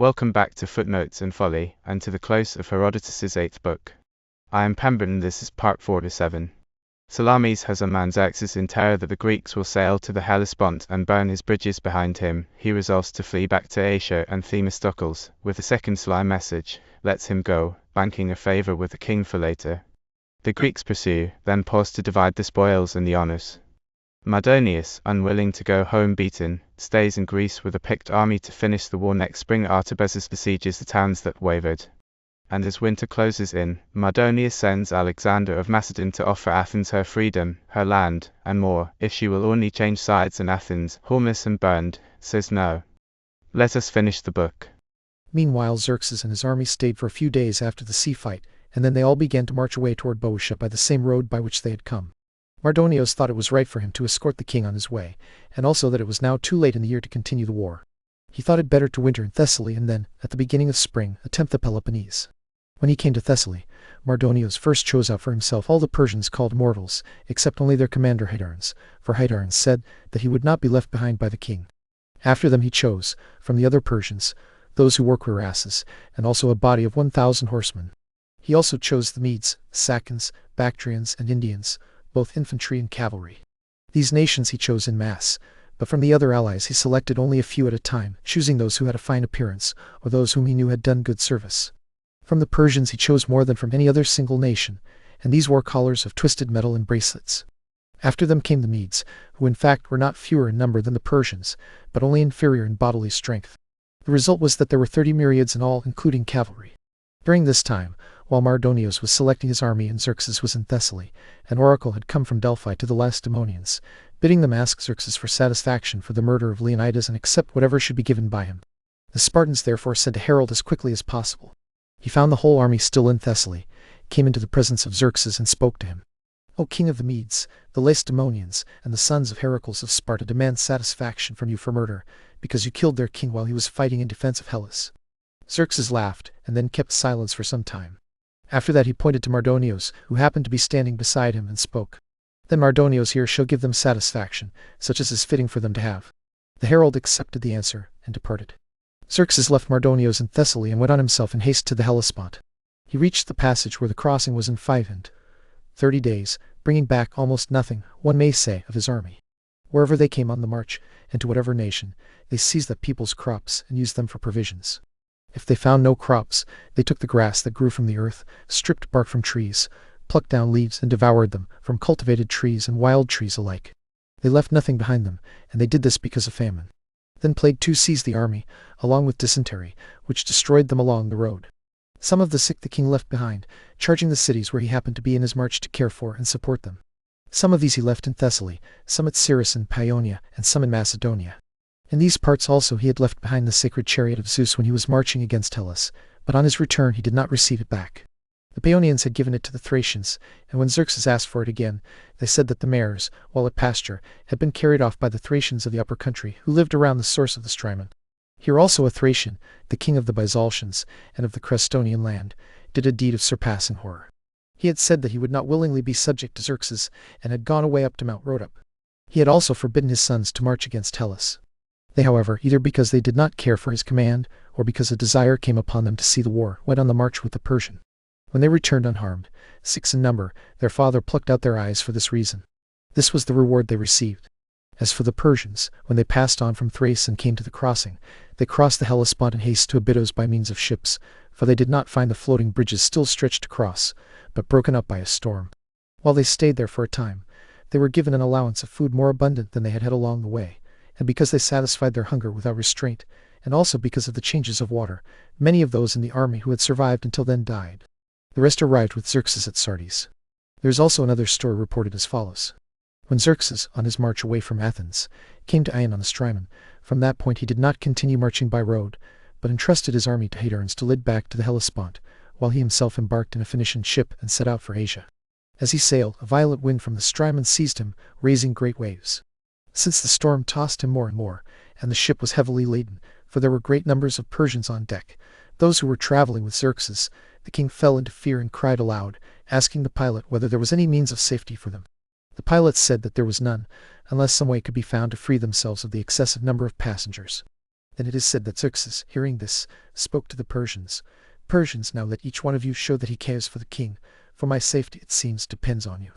Welcome back to Footnotes and Folly, and to the close of Herodotus' 8th book. I am Pembroke and this is part 47. Salamis has a man Xerxes in terror that the Greeks will sail to the Hellespont and burn his bridges behind him. He resolves to flee back to Asia, and Themistocles, with a second sly message, lets him go, banking a favor with the king for later. The Greeks pursue, then pause to divide the spoils and the honors. Mardonius, unwilling to go home beaten, stays in Greece with a picked army to finish the war. Next spring Artabazus besieges the towns that wavered. And as winter closes in, Mardonius sends Alexander of Macedon to offer Athens her freedom, her land, and more, if she will only change sides. And Athens, homeless and burned, says no. Let us finish the book. Meanwhile Xerxes and his army stayed for a few days after the sea fight, and then they all began to march away toward Boeotia by the same road by which they had come. Mardonius thought it was right for him to escort the king on his way, and also that it was now too late in the year to continue the war. He thought it better to winter in Thessaly and then, at the beginning of spring, attempt the Peloponnese. When he came to Thessaly, Mardonius first chose out for himself all the Persians called mortals, except only their commander Hydarnes, for Hydarnes said that he would not be left behind by the king. After them he chose, from the other Persians, those who wore cuirasses, and also a body of 1,000 horsemen. He also chose the Medes, Saccans, Bactrians, and Indians, both infantry and cavalry. These nations he chose in mass, but from the other allies he selected only a few at a time, choosing those who had a fine appearance, or those whom he knew had done good service. From the Persians he chose more than from any other single nation, and these wore collars of twisted metal and bracelets. After them came the Medes, who in fact were not fewer in number than the Persians, but only inferior in bodily strength. The result was that there were 30 myriads in all, including cavalry. During this time, while Mardonius was selecting his army and Xerxes was in Thessaly, an oracle had come from Delphi to the Lacedaemonians, bidding them ask Xerxes for satisfaction for the murder of Leonidas and accept whatever should be given by him. The Spartans therefore sent a herald as quickly as possible. He found the whole army still in Thessaly, came into the presence of Xerxes and spoke to him. "O king of the Medes, the Lacedaemonians, and the sons of Heracles of Sparta demand satisfaction from you for murder, because you killed their king while he was fighting in defense of Hellas." Xerxes laughed, and then kept silence for some time. After that he pointed to Mardonius, who happened to be standing beside him, and spoke. "Then Mardonius here shall give them satisfaction, such as is fitting for them to have." The herald accepted the answer, and departed. Xerxes left Mardonius in Thessaly and went on himself in haste to the Hellespont. He reached the passage where the crossing was in 530 days, bringing back almost nothing, one may say, of his army. Wherever they came on the march, and to whatever nation, they seized the people's crops and used them for provisions. If they found no crops, they took the grass that grew from the earth, stripped bark from trees, plucked down leaves and devoured them, from cultivated trees and wild trees alike. They left nothing behind them, and they did this because of famine. Then plague too seized the army, along with dysentery, which destroyed them along the road. Some of the sick the king left behind, charging the cities where he happened to be in his march to care for and support them. Some of these he left in Thessaly, some at Cyrrhus and Paeonia, and some in Macedonia. In these parts also he had left behind the sacred chariot of Zeus when he was marching against Hellas, but on his return he did not receive it back. The Paeonians had given it to the Thracians, and when Xerxes asked for it again, they said that the mares, while at pasture, had been carried off by the Thracians of the upper country, who lived around the source of the Strymon. Here also a Thracian, the king of the Bisaltians, and of the Crestonian land, did a deed of surpassing horror. He had said that he would not willingly be subject to Xerxes, and had gone away up to Mount Rhodope. He had also forbidden his sons to march against Hellas. They, however, either because they did not care for his command, or because a desire came upon them to see the war, went on the march with the Persian. When they returned unharmed, 6 in number, their father plucked out their eyes for this reason. This was the reward they received. As for the Persians, when they passed on from Thrace and came to the crossing, they crossed the Hellespont in haste to Abydos by means of ships, for they did not find the floating bridges still stretched across, but broken up by a storm. While they stayed there for a time, they were given an allowance of food more abundant than they had had along the way, and because they satisfied their hunger without restraint, and also because of the changes of water, many of those in the army who had survived until then died. The rest arrived with Xerxes at Sardis. There is also another story reported as follows. When Xerxes, on his march away from Athens, came to Ion on the Strymon, from that point he did not continue marching by road, but entrusted his army to Hydarnes to lead back to the Hellespont, while he himself embarked in a Phoenician ship and set out for Asia. As he sailed, a violent wind from the Strymon seized him, raising great waves. Since the storm tossed him more and more, and the ship was heavily laden, for there were great numbers of Persians on deck, those who were traveling with Xerxes, the king fell into fear and cried aloud, asking the pilot whether there was any means of safety for them. The pilot said that there was none, unless some way could be found to free themselves of the excessive number of passengers. Then it is said that Xerxes, hearing this, spoke to the Persians. Persians, now let each one of you show that he cares for the king, for my safety, it seems, depends on you.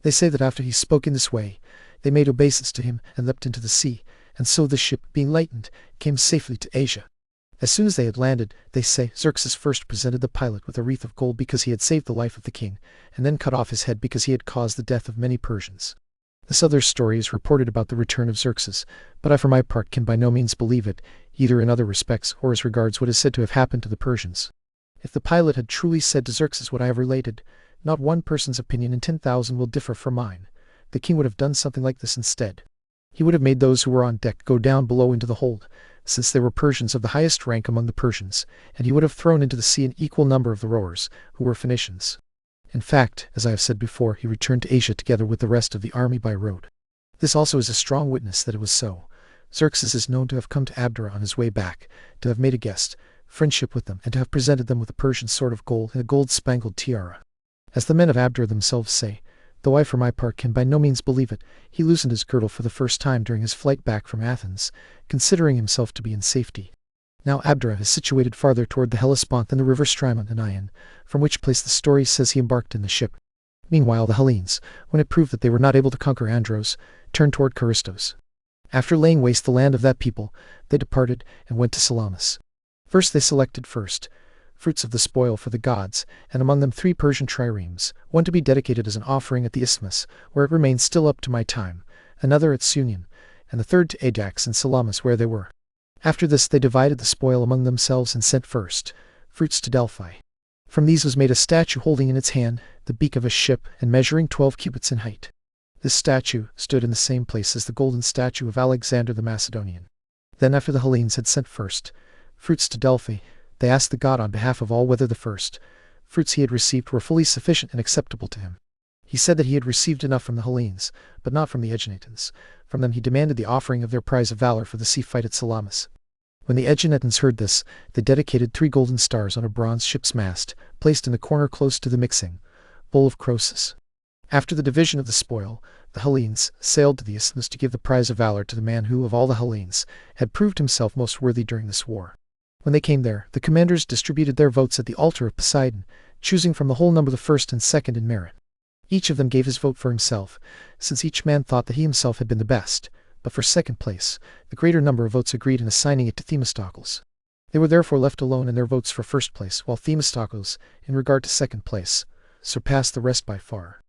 They say that after he spoke in this way, they made obeisance to him and leapt into the sea, and so the ship, being lightened, came safely to Asia. As soon as they had landed, they say, Xerxes first presented the pilot with a wreath of gold because he had saved the life of the king, and then cut off his head because he had caused the death of many Persians. This other story is reported about the return of Xerxes, but I for my part can by no means believe it, either in other respects or as regards what is said to have happened to the Persians. If the pilot had truly said to Xerxes what I have related, not one person's opinion in 10,000 will differ from mine. The king would have done something like this instead. He would have made those who were on deck go down below into the hold, since they were Persians of the highest rank among the Persians, and he would have thrown into the sea an equal number of the rowers, who were Phoenicians. In fact, as I have said before, he returned to Asia together with the rest of the army by road. This also is a strong witness that it was so. Xerxes is known to have come to Abdera on his way back, to have made a guest, friendship with them, and to have presented them with a Persian sword of gold and a gold-spangled tiara. As the men of Abdera themselves say, though I for my part can by no means believe it, he loosened his girdle for the first time during his flight back from Athens, considering himself to be in safety. Now Abdera is situated farther toward the Hellespont than the river Strymon and Ion, from which place the story says he embarked in the ship. Meanwhile the Hellenes, when it proved that they were not able to conquer Andros, turned toward Charistos. After laying waste the land of that people, they departed and went to Salamis. First they selected fruits of the spoil for the gods, and among them 3 Persian triremes, one to be dedicated as an offering at the Isthmus, where it remains still up to my time, another at Sunion, and the third to Ajax and Salamis where they were. After this they divided the spoil among themselves and sent fruits to Delphi. From these was made a statue holding in its hand the beak of a ship and measuring 12 cubits in height. This statue stood in the same place as the golden statue of Alexander the Macedonian. Then after the Hellenes had sent fruits to Delphi, they asked the god on behalf of all whether the fruits he had received were fully sufficient and acceptable to him. He said that he had received enough from the Hellenes, but not from the Aeginetans. From them he demanded the offering of their prize of valor for the sea fight at Salamis. When the Aeginetans heard this, they dedicated 3 golden stars on a bronze ship's mast, placed in the corner close to the mixing bowl of Croesus. After the division of the spoil, the Hellenes sailed to the Isthmus to give the prize of valor to the man who, of all the Hellenes, had proved himself most worthy during this war. When they came there, the commanders distributed their votes at the altar of Poseidon, choosing from the whole number the first and second in merit. Each of them gave his vote for himself, since each man thought that he himself had been the best, but for second place, the greater number of votes agreed in assigning it to Themistocles. They were therefore left alone in their votes for first place, while Themistocles, in regard to second place, surpassed the rest by far.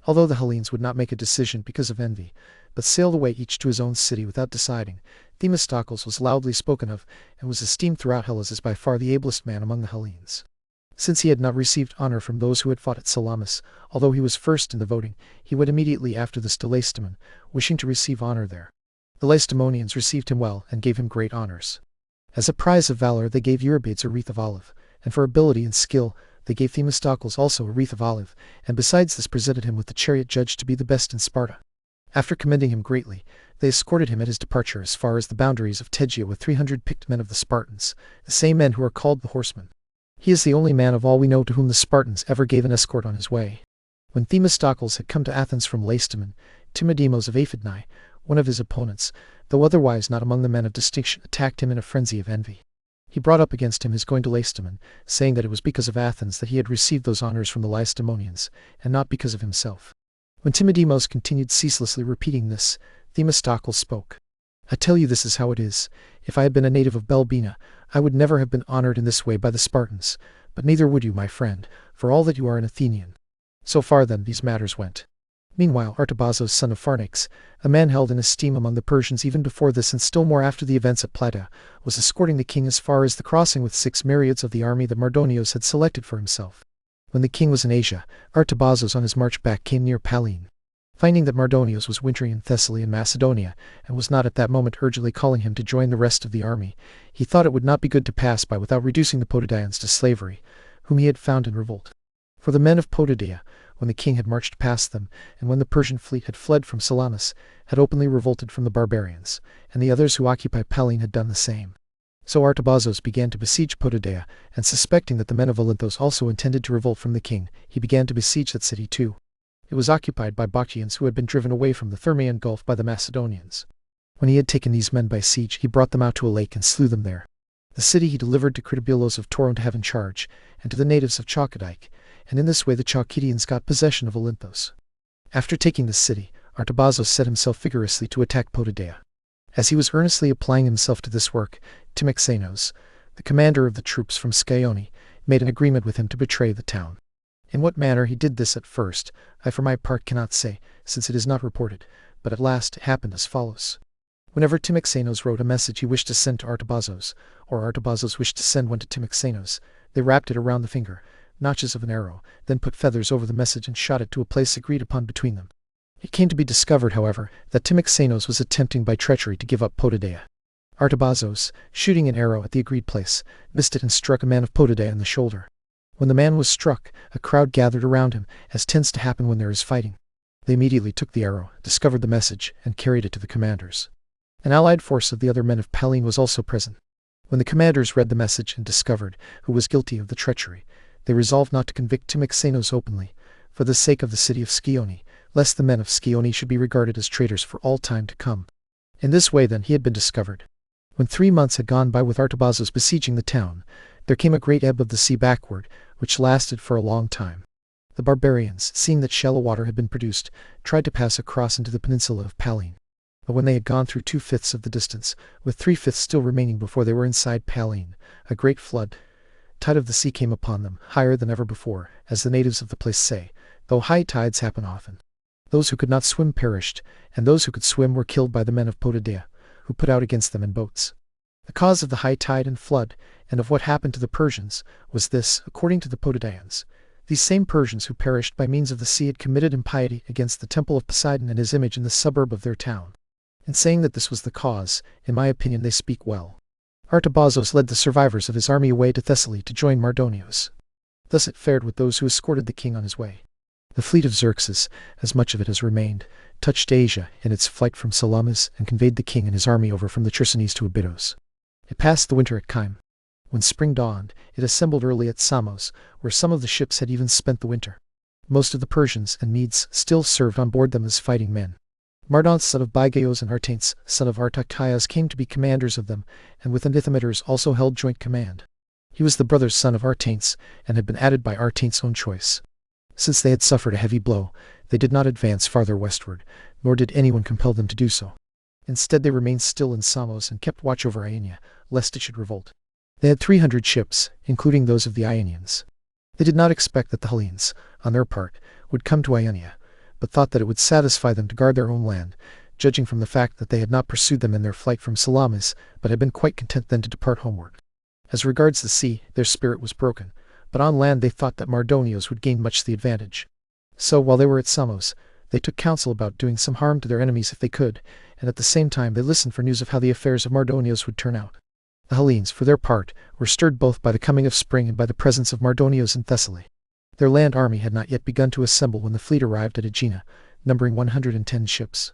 Although the Hellenes would not make a decision because of envy, but sailed away each to his own city without deciding, Themistocles was loudly spoken of, and was esteemed throughout Hellas as by far the ablest man among the Hellenes. Since he had not received honor from those who had fought at Salamis, although he was first in the voting, he went immediately after this to Lacedaemon, wishing to receive honor there. The Lacedaemonians received him well, and gave him great honors. As a prize of valor they gave Eurybates a wreath of olive, and for ability and skill they gave Themistocles also a wreath of olive, and besides this presented him with the chariot judged to be the best in Sparta. After commending him greatly, they escorted him at his departure as far as the boundaries of Tegea with 300 picked men of the Spartans, the same men who are called the horsemen. He is the only man of all we know to whom the Spartans ever gave an escort on his way. When Themistocles had come to Athens from Lacedaemon, Timodemos of Aphidnae, one of his opponents, though otherwise not among the men of distinction, attacked him in a frenzy of envy. He brought up against him his going to Lacedaemon, saying that it was because of Athens that he had received those honors from the Lacedaemonians, and not because of himself. When Timodemos continued ceaselessly repeating this, Themistocles spoke. I tell you this is how it is. If I had been a native of Belbina, I would never have been honored in this way by the Spartans, but neither would you, my friend, for all that you are an Athenian. So far then these matters went. Meanwhile Artabazus son of Pharnax, a man held in esteem among the Persians even before this and still more after the events at Plataea, was escorting the king as far as the crossing with 6 myriads of the army that Mardonios had selected for himself. When the king was in Asia, Artabazus on his march back came near Pallene. Finding that Mardonios was wintering in Thessaly and Macedonia, and was not at that moment urgently calling him to join the rest of the army, he thought it would not be good to pass by without reducing the Potidaeans to slavery, whom he had found in revolt. For the men of Potidaea, when the king had marched past them, and when the Persian fleet had fled from Salamis, had openly revolted from the barbarians, and the others who occupy Pallene had done the same. So Artabazus began to besiege Potidaea, and suspecting that the men of Olynthos also intended to revolt from the king, he began to besiege that city too. It was occupied by Bactrians who had been driven away from the Thermaean Gulf by the Macedonians. When he had taken these men by siege, he brought them out to a lake and slew them there. The city he delivered to Critibulos of Toron to have in charge, and to the natives of Chalkidike, and in this way the Chalkidians got possession of Olympos. After taking this city, Artabazus set himself vigorously to attack Potidaea. As he was earnestly applying himself to this work, Timoxenos, the commander of the troops from Scione, made an agreement with him to betray the town. In what manner he did this at first, I for my part cannot say, since it is not reported, but at last it happened as follows. Whenever Timoxenos wrote a message he wished to send to Artabazus, or Artabazus wished to send one to Timoxenos, they wrapped it around the finger, notches of an arrow, then put feathers over the message and shot it to a place agreed upon between them. It came to be discovered, however, that Timoxenos was attempting by treachery to give up Potidaea. Artabazus, shooting an arrow at the agreed place, missed it and struck a man of Potidaea in the shoulder. When the man was struck, a crowd gathered around him, as tends to happen when there is fighting. They immediately took the arrow, discovered the message, and carried it to the commanders. An allied force of the other men of Pallene was also present. When the commanders read the message and discovered who was guilty of the treachery, they resolved not to convict Timoxenos openly, for the sake of the city of Scione, lest the men of Scione should be regarded as traitors for all time to come. In this way, then, he had been discovered. When 3 months had gone by with Artabazus besieging the town, there came a great ebb of the sea backward, which lasted for a long time. The barbarians, seeing that shallow water had been produced, tried to pass across into the peninsula of Pallene. But when they had gone through 2/5 of the distance, with 3/5 still remaining before they were inside Pallene, a great tide of the sea came upon them, higher than ever before, as the natives of the place say, though high tides happen often. Those who could not swim perished, and those who could swim were killed by the men of Potidaea, who put out against them in boats. The cause of the high tide and flood, and of what happened to the Persians, was this, according to the Potidaeans. These same Persians who perished by means of the sea had committed impiety against the temple of Poseidon and his image in the suburb of their town. In saying that this was the cause, in my opinion they speak well. Artabazus led the survivors of his army away to Thessaly to join Mardonios. Thus it fared with those who escorted the king on his way. The fleet of Xerxes, as much of it as remained, touched Asia in its flight from Salamis and conveyed the king and his army over from the Chersonese to Abydos. It passed the winter at Kyme. When spring dawned, it assembled early at Samos, where some of the ships had even spent the winter. Most of the Persians and Medes still served on board them as fighting men. Mardon son of Bygaios and Artanes son of Artaxias came to be commanders of them, and with Anithymetres also held joint command. He was the brother's son of Artanes, and had been added by Artanes' own choice. Since they had suffered a heavy blow, they did not advance farther westward, nor did anyone compel them to do so. Instead they remained still in Samos and kept watch over Ionia, lest it should revolt. They had 300 ships, including those of the Ionians. They did not expect that the Hellenes, on their part, would come to Ionia, but thought that it would satisfy them to guard their own land, judging from the fact that they had not pursued them in their flight from Salamis, but had been quite content then to depart homeward. As regards the sea, their spirit was broken, but on land they thought that Mardonios would gain much the advantage. So, while they were at Samos, they took counsel about doing some harm to their enemies if they could, and at the same time they listened for news of how the affairs of Mardonios would turn out. The Hellenes, for their part, were stirred both by the coming of spring and by the presence of Mardonios in Thessaly. Their land army had not yet begun to assemble when the fleet arrived at Aegina, numbering 110 ships.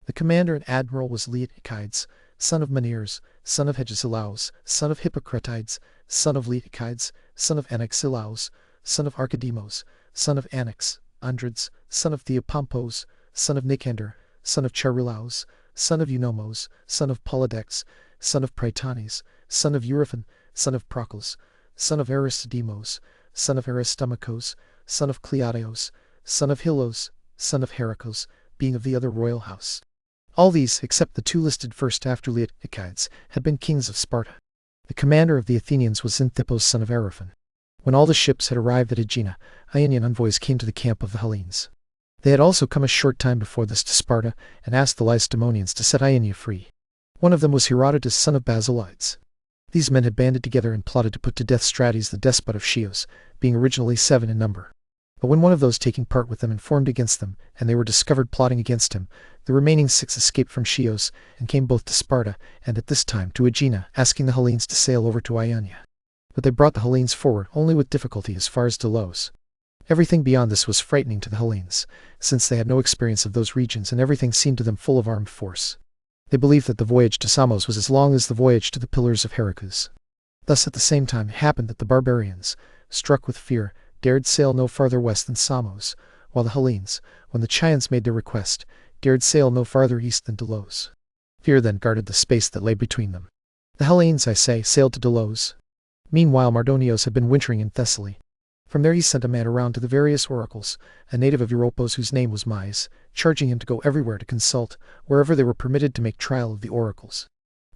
The commander and admiral was LibriTTS-R, son of Maneres, son of Hegesilaus, son of Hippocratides, son of LibriTTS-R, son of Anaxilaus, son of Archidemos, son of Anax, Andrids, son of Theopompos, son of Nicander, son of Charilaus, son of Eunomos, son of Polydex, son of Prytanes, son of Euryphon, son of Proclus, son of Aristodemos, son of Aristomachos, son of Cleodeos, son of Hilos, son of Heracles, being of the other royal house. All these, except the 2 listed first after LibriTTS-R, had been kings of Sparta. The commander of the Athenians was Xanthippos son of Ariphon. When all the ships had arrived at Aegina, Ionian envoys came to the camp of the Hellenes. They had also come a short time before this to Sparta, and asked the Lacedaemonians to set Ionia free. One of them was Herodotus son of Basilides. These men had banded together and plotted to put to death Strates the despot of Chios, being originally 7 in number. But when one of those taking part with them informed against them, and they were discovered plotting against him, the remaining 6 escaped from Chios, and came both to Sparta, and at this time to Aegina, asking the Hellenes to sail over to Ionia. But they brought the Hellenes forward only with difficulty as far as Delos. Everything beyond this was frightening to the Hellenes, since they had no experience of those regions and everything seemed to them full of armed force. They believed that the voyage to Samos was as long as the voyage to the Pillars of Heracles. Thus at the same time it happened that the barbarians, struck with fear, dared sail no farther west than Samos, while the Hellenes, when the Chians made their request, dared sail no farther east than Delos. Fear then guarded the space that lay between them. The Hellenes, I say, sailed to Delos. Meanwhile Mardonios had been wintering in Thessaly. From there he sent a man around to the various oracles, a native of Europos whose name was Mies, charging him to go everywhere to consult, wherever they were permitted to make trial of the oracles.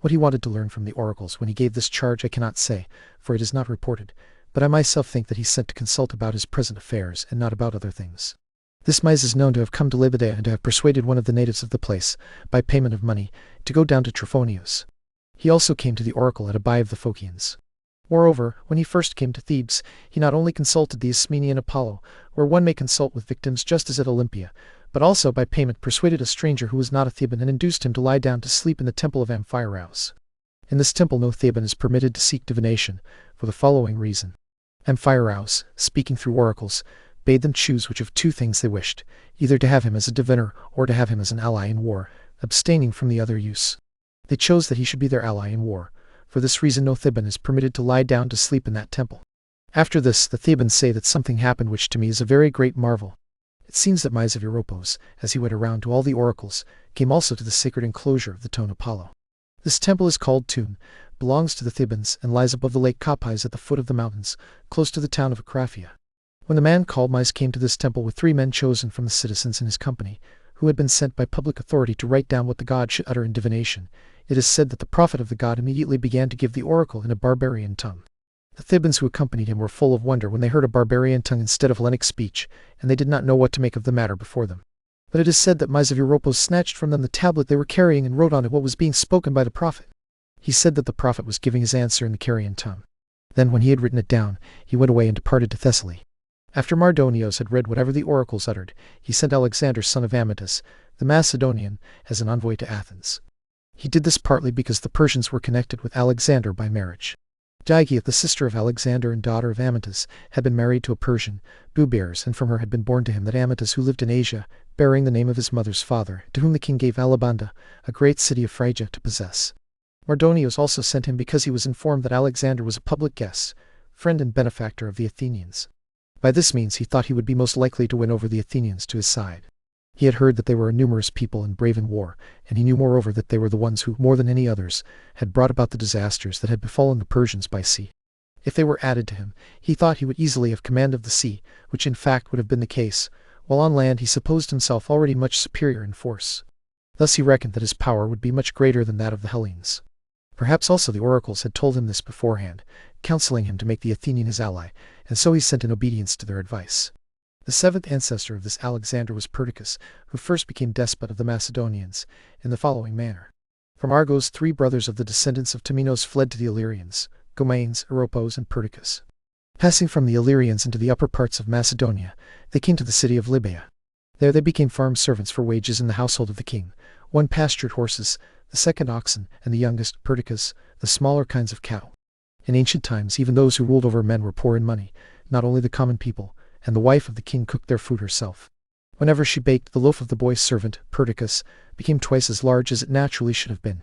What he wanted to learn from the oracles when he gave this charge I cannot say, for it is not reported, but I myself think that he sent to consult about his present affairs, and not about other things. This Mies is known to have come to Libritea and to have persuaded one of the natives of the place, by payment of money, to go down to Trophonius. He also came to the oracle at Abai of the Phocians. Moreover, when he first came to Thebes, he not only consulted the Ismenian Apollo, where one may consult with victims just as at Olympia, but also by payment persuaded a stranger who was not a Theban and induced him to lie down to sleep in the temple of Amphiaraus. In this temple no Theban is permitted to seek divination, for the following reason. Amphiaraus, speaking through oracles, bade them choose which of two things they wished, either to have him as a diviner or to have him as an ally in war, abstaining from the other use. They chose that he should be their ally in war. For this reason no Theban is permitted to lie down to sleep in that temple. After this the Thebans say that something happened which to me is a very great marvel. It seems that Mies of Europos, as he went around to all the oracles, came also to the sacred enclosure of the Tone Apollo. This temple is called Tun, belongs to the Thebans, and lies above the lake Kapais at the foot of the mountains, close to the town of Akraphia. When the man called Mies came to this temple with 3 men chosen from the citizens in his company, who had been sent by public authority to write down what the god should utter in divination, it is said that the prophet of the god immediately began to give the oracle in a barbarian tongue. The Thebans who accompanied him were full of wonder when they heard a barbarian tongue instead of Hellenic speech, and they did not know what to make of the matter before them. But it is said that Mies of Europos snatched from them the tablet they were carrying and wrote on it what was being spoken by the prophet. He said that the prophet was giving his answer in the Carian tongue. Then when he had written it down, he went away and departed to Thessaly. After Mardonios had read whatever the oracles uttered, he sent Alexander son of Amyntas, the Macedonian, as an envoy to Athens. He did this partly because the Persians were connected with Alexander by marriage. Diagia, the sister of Alexander and daughter of Amyntas, had been married to a Persian, Bubares, and from her had been born to him that Amyntas, who lived in Asia, bearing the name of his mother's father, to whom the king gave Alabanda, a great city of Phrygia, to possess. Mardonios also sent him because he was informed that Alexander was a public guest, friend and benefactor of the Athenians. By this means he thought he would be most likely to win over the Athenians to his side. He had heard that they were a numerous people and brave in war, and he knew moreover that they were the ones who, more than any others, had brought about the disasters that had befallen the Persians by sea. If they were added to him, he thought he would easily have command of the sea, which in fact would have been the case, while on land he supposed himself already much superior in force. Thus he reckoned that his power would be much greater than that of the Hellenes. Perhaps also the oracles had told him this beforehand, counseling him to make the Athenian his ally, and so he sent in obedience to their advice. The 7th ancestor of this Alexander was Perdiccas, who first became despot of the Macedonians, in the following manner. From Argos 3 brothers of the descendants of Temenos fled to the Illyrians, Gomanes, Europos, and Perdiccas. Passing from the Illyrians into the upper parts of Macedonia, they came to the city of Libya. There they became farm servants for wages in the household of the king. One pastured horses, the second oxen, and the youngest, Perdiccas, the smaller kinds of cattle. In ancient times even those who ruled over men were poor in money, not only the common people, and the wife of the king cooked their food herself. Whenever she baked, the loaf of the boy's servant, Perdiccas, became twice as large as it naturally should have been.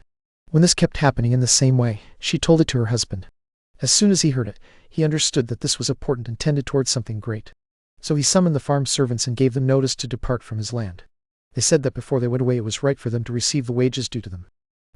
When this kept happening in the same way, she told it to her husband. As soon as he heard it, he understood that this was a portent and tended towards something great. So he summoned the farm servants and gave them notice to depart from his land. They said that before they went away it was right for them to receive the wages due to them.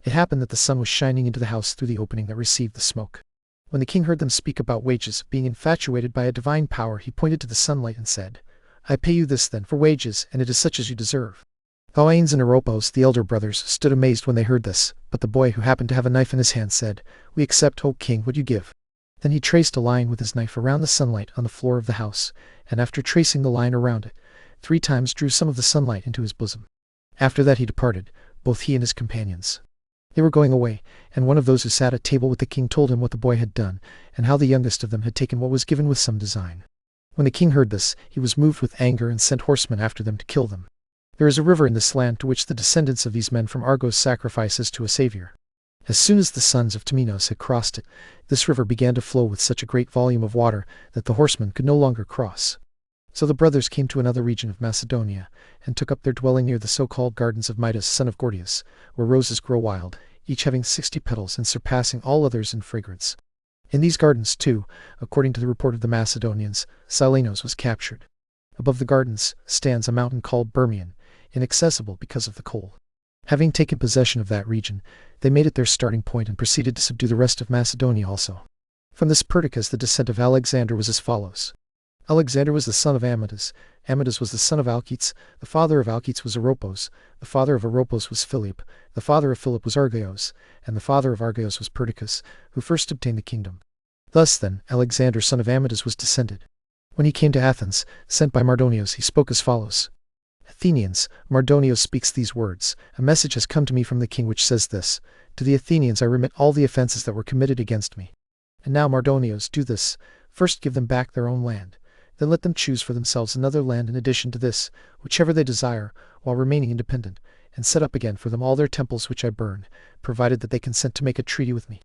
It happened that the sun was shining into the house through the opening that received the smoke. When the king heard them speak about wages, being infatuated by a divine power, he pointed to the sunlight and said, "I pay you this then for wages, and it is such as you deserve." Goanes and Europos, the elder brothers, stood amazed when they heard this, but the boy, who happened to have a knife in his hand, said, "We accept, O king, what you give." Then he traced a line with his knife around the sunlight on the floor of the house, and after tracing the line around it, 3 times drew some of the sunlight into his bosom. After that he departed, both he and his companions. They were going away, and one of those who sat at table with the king told him what the boy had done, and how the youngest of them had taken what was given with some design. When the king heard this, he was moved with anger and sent horsemen after them to kill them. There is a river in this land to which the descendants of these men from Argos sacrifices to a savior. As soon as the sons of Temenos had crossed it, this river began to flow with such a great volume of water that the horsemen could no longer cross. So the brothers came to another region of Macedonia, and took up their dwelling near the so-called gardens of Midas, son of Gordius, where roses grow wild, each having 60 petals and surpassing all others in fragrance. In these gardens, too, according to the report of the Macedonians, Silenos was captured. Above the gardens stands a mountain called Bermion, inaccessible because of the cold. Having taken possession of that region, they made it their starting point and proceeded to subdue the rest of Macedonia also. From this Perdiccas the descent of Alexander was as follows. Alexander was the son of Amytas. Amytas was the son of Alcetes. The father of Alcetes was Oropos. The father of Oropos was Philip. The father of Philip was Argaios. And the father of Argaios was Perdiccas, who first obtained the kingdom. Thus, then, Alexander, son of Amytas, was descended. When he came to Athens, sent by Mardonios, he spoke as follows. Athenians, Mardonios speaks these words. A message has come to me from the king which says this. To the Athenians I remit all the offenses that were committed against me. And now, Mardonios, do this. First give them back their own land. Then let them choose for themselves another land in addition to this, whichever they desire, while remaining independent, and set up again for them all their temples which I burn, provided that they consent to make a treaty with me.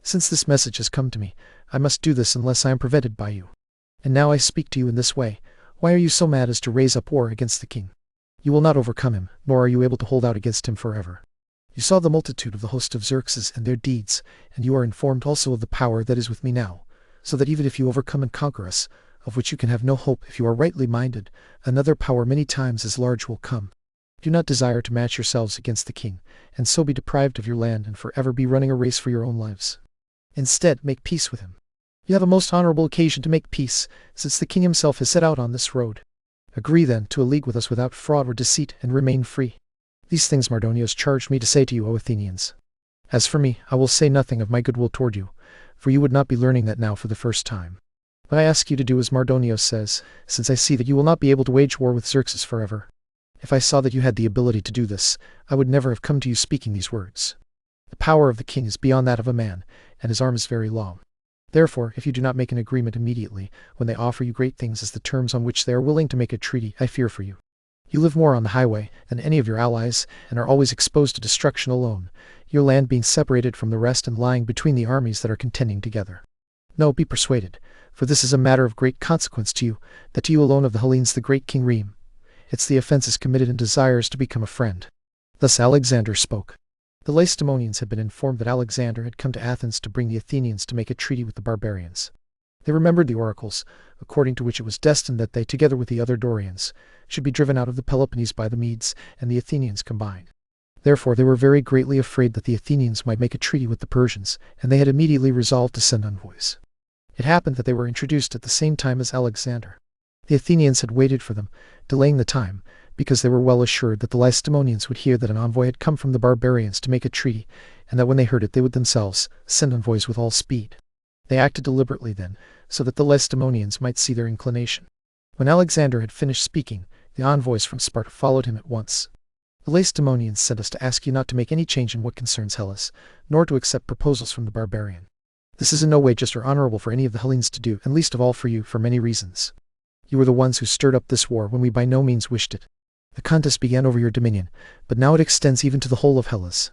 Since this message has come to me, I must do this unless I am prevented by you. And now I speak to you in this way. Why are you so mad as to raise up war against the king? You will not overcome him, nor are you able to hold out against him forever. You saw the multitude of the host of Xerxes and their deeds, and you are informed also of the power that is with me now, so that even if you overcome and conquer us, of which you can have no hope if you are rightly minded, another power many times as large will come. Do not desire to match yourselves against the king, and so be deprived of your land and forever be running a race for your own lives. Instead, make peace with him. You have a most honorable occasion to make peace, since the king himself has set out on this road. Agree, then, to a league with us without fraud or deceit, and remain free. These things Mardonios charged me to say to you, O Athenians. As for me, I will say nothing of my goodwill toward you, for you would not be learning that now for the first time. But I ask you to do as Mardonios says, since I see that you will not be able to wage war with Xerxes forever. If I saw that you had the ability to do this, I would never have come to you speaking these words. The power of the king is beyond that of a man, and his arm is very long. Therefore, if you do not make an agreement immediately, when they offer you great things as the terms on which they are willing to make a treaty, I fear for you. You live more on the highway than any of your allies, and are always exposed to destruction alone, your land being separated from the rest and lying between the armies that are contending together. No, be persuaded, for this is a matter of great consequence to you, that to you alone of the Hellenes the great king Rheme. It's the offenses committed and desires to become a friend. Thus Alexander spoke. The Lacedaemonians had been informed that Alexander had come to Athens to bring the Athenians to make a treaty with the barbarians. They remembered the oracles, according to which it was destined that they, together with the other Dorians, should be driven out of the Peloponnese by the Medes and the Athenians combined. Therefore they were very greatly afraid that the Athenians might make a treaty with the Persians, and they had immediately resolved to send envoys. It happened that they were introduced at the same time as Alexander. The Athenians had waited for them, delaying the time, because they were well assured that the Lacedaemonians would hear that an envoy had come from the barbarians to make a treaty, and that when they heard it they would themselves send envoys with all speed. They acted deliberately then, so that the Lacedaemonians might see their inclination. When Alexander had finished speaking, the envoys from Sparta followed him at once. The Lacedaemonians sent us to ask you not to make any change in what concerns Hellas, nor to accept proposals from the barbarian. This is in no way just or honorable for any of the Hellenes to do, and least of all for you, for many reasons. You were the ones who stirred up this war when we by no means wished it. The contest began over your dominion, but now it extends even to the whole of Hellas.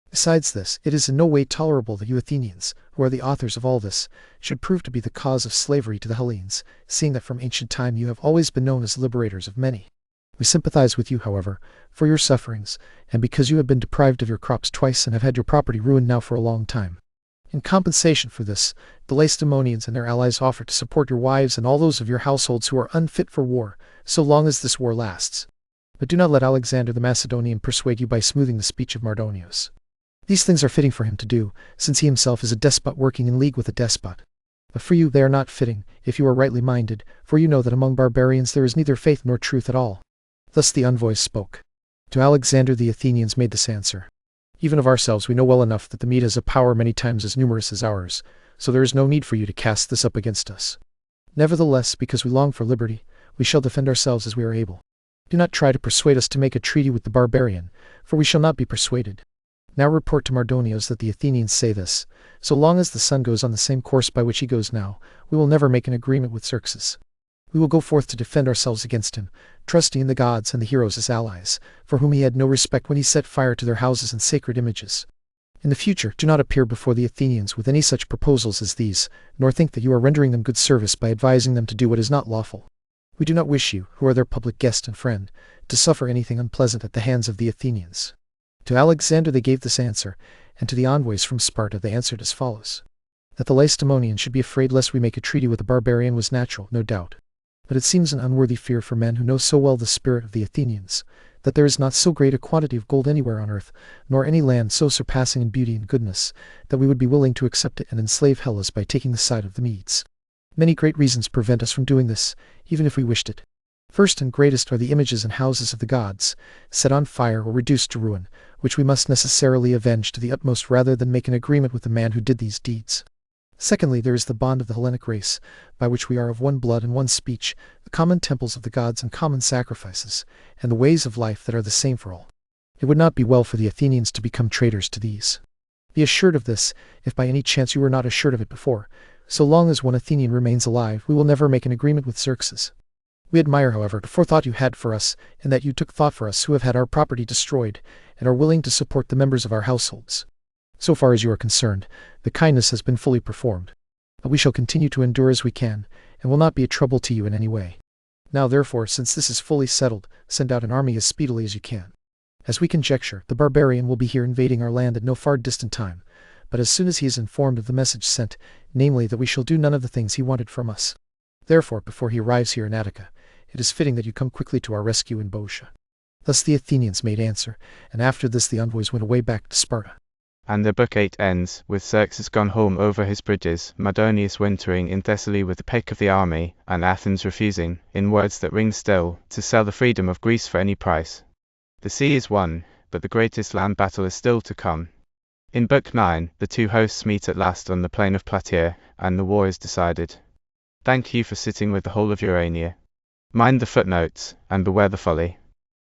Besides this, it is in no way tolerable that you Athenians, who are the authors of all this, should prove to be the cause of slavery to the Hellenes, seeing that from ancient time you have always been known as liberators of many. We sympathize with you, however, for your sufferings, and because you have been deprived of your crops twice and have had your property ruined now for a long time. In compensation for this, the Lacedaemonians and their allies offer to support your wives and all those of your households who are unfit for war, so long as this war lasts. But do not let Alexander the Macedonian persuade you by smoothing the speech of Mardonios. These things are fitting for him to do, since he himself is a despot working in league with a despot. But for you they are not fitting, if you are rightly minded, for you know that among barbarians there is neither faith nor truth at all. Thus the envoys spoke. To Alexander the Athenians made this answer. Even of ourselves we know well enough that the Mede has a power many times as numerous as ours, so there is no need for you to cast this up against us. Nevertheless, because we long for liberty, we shall defend ourselves as we are able. Do not try to persuade us to make a treaty with the barbarian, for we shall not be persuaded. Now report to Mardonios that the Athenians say this. So long as the sun goes on the same course by which he goes now, we will never make an agreement with Xerxes. We will go forth to defend ourselves against him, trusting in the gods and the heroes as allies, for whom he had no respect when he set fire to their houses and sacred images. In the future, do not appear before the Athenians with any such proposals as these, nor think that you are rendering them good service by advising them to do what is not lawful. We do not wish you, who are their public guest and friend, to suffer anything unpleasant at the hands of the Athenians. To Alexander they gave this answer, and to the envoys from Sparta they answered as follows. That the Lacedaemonians should be afraid lest we make a treaty with the barbarian was natural, no doubt. But it seems an unworthy fear for men who know so well the spirit of the Athenians, that there is not so great a quantity of gold anywhere on earth, nor any land so surpassing in beauty and goodness, that we would be willing to accept it and enslave Hellas by taking the side of the Medes. Many great reasons prevent us from doing this, even if we wished it. First and greatest are the images and houses of the gods, set on fire or reduced to ruin, which we must necessarily avenge to the utmost rather than make an agreement with the man who did these deeds. Secondly, there is the bond of the Hellenic race, by which we are of one blood and one speech, the common temples of the gods and common sacrifices, and the ways of life that are the same for all. It would not be well for the Athenians to become traitors to these. Be assured of this, if by any chance you were not assured of it before. So long as one Athenian remains alive, we will never make an agreement with Xerxes. We admire, however, the forethought you had for us, and that you took thought for us who have had our property destroyed, and are willing to support the members of our households. So far as you are concerned, the kindness has been fully performed. But we shall continue to endure as we can, and will not be a trouble to you in any way. Now therefore, since this is fully settled, send out an army as speedily as you can. As we conjecture, the barbarian will be here invading our land at no far distant time, but as soon as he is informed of the message sent, namely that we shall do none of the things he wanted from us. Therefore, before he arrives here in Attica, it is fitting that you come quickly to our rescue in Boeotia. Thus the Athenians made answer, and after this the envoys went away back to Sparta. And the book 8 ends, with Xerxes gone home over his bridges, Mardonius wintering in Thessaly with the pick of the army, and Athens refusing, in words that ring still, to sell the freedom of Greece for any price. The sea is won, but the greatest land battle is still to come. In Book 9, the two hosts meet at last on the plain of Plataea, and the war is decided. Thank you for sitting with the whole of Urania. Mind the footnotes, and beware the folly.